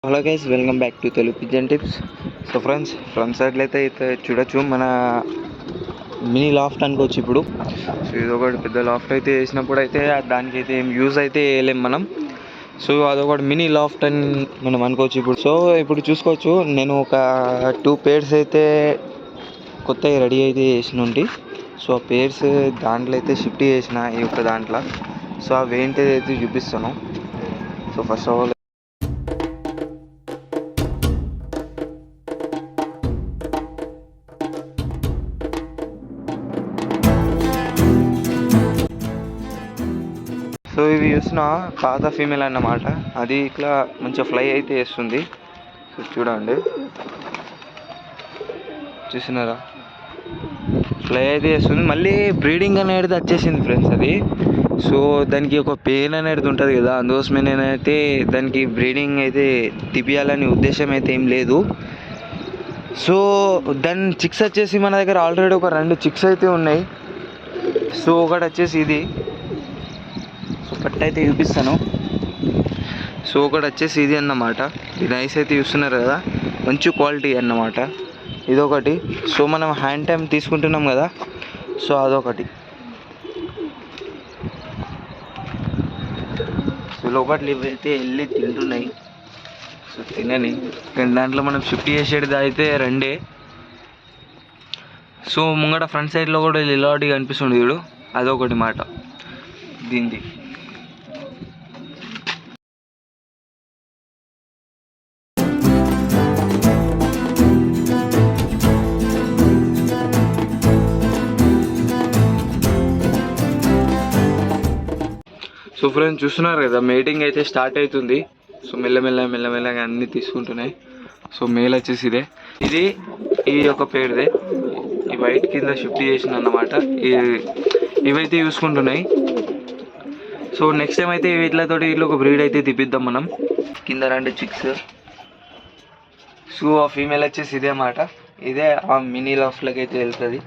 Hello guys, welcome back to Telugu pigeon tips. So friends సైడ్లో అయితే చూడొచ్చు, మన మినీ లాఫ్ట్ అనుకోవచ్చు ఇప్పుడు. సో ఇది ఒకటి పెద్ద లాఫ్ట్ అయితే వేసినప్పుడు అయితే దానికైతే ఏం యూజ్ అయితే వేయలేం మనం. సో అదొకటి మినీ లాఫ్ట్ అని మనం అనుకోవచ్చు ఇప్పుడు. సో ఇప్పుడు చూసుకోవచ్చు, నేను ఒక 2 pairs అయితే కొత్తగా రెడీ అయితే చేసినండి. సో ఆ పేర్స్ దాంట్లో అయితే షిఫ్ట్ చేసిన ఈ యొక్క దాంట్లో. సో అవి ఏంటిది అయితే చూపిస్తాను. So first of all so ఇవి చూసిన పాత ఫీమేల్ అన్నమాట. అది ఇట్లా మంచిగా ఫ్లై అయితే వేస్తుంది. సో చూడండి, చూసినారా, ఫ్లై అయితే వేస్తుంది. మళ్ళీ బ్రీడింగ్ అనేది వచ్చేసింది ఫ్రెండ్స్ అది. సో దానికి ఒక పెయిన్ అనేది ఉంటుంది కదా, అందుకోసమే నేనైతే దానికి బ్రీడింగ్ అయితే తిప్పియాలని ఉద్దేశం అయితే ఏం లేదు. సో దాని చిక్స్ వచ్చేసి మన దగ్గర ఆల్రెడీ ఒక 2 చిక్స్ అయితే ఉన్నాయి. సో ఒకటి వచ్చేసి ఇది, సో కట్ అయితే చూపిస్తాను. సో ఒకటి వచ్చేసి ఇది అన్నమాట. ఇది నైస్ అయితే చూస్తున్నారు కదా, మంచి క్వాలిటీ అన్నమాట. ఇదొకటి. సో మనం హ్యాండ్ టైం తీసుకుంటున్నాం కదా, సో అదొకటి. సో లోపట్లు ఇవైతే వెళ్ళి తింటున్నాయి. సో తినని, కానీ దాంట్లో మనం షిఫ్ట్ చేసేది అయితే 2. సో ముంగట ఫ్రంట్ సైడ్లో కూడా ఇలాంటివి కనిపిస్తుంది చూడు, అదొకటి మాట దీనిది. సో ఫ్రెండ్స్ చూస్తున్నారు కదా, మేటింగ్ అయితే స్టార్ట్ అవుతుంది. సో మెల్లమెల్లగా అన్నీ తీసుకుంటున్నాయి. సో మేల్ వచ్చేసి ఇదే, ఇది ఈ యొక్క పేరుదే. ఈ వైట్ కింద షిఫ్ట్ చేసిన అన్నమాట. ఇవైతే చూసుకుంటున్నాయి. సో నెక్స్ట్ టైం అయితే వీటితోటి ఇట్లా ఒక బ్రీడ్ అయితే తిప్పిద్దాం మనం. కింద 2 చిక్స్. సో ఆ ఫీమేల్ వచ్చేసి ఇదే మాట. ఇదే ఆ మినీ లాఫ్ట్లకి అయితే వెళ్తుంది.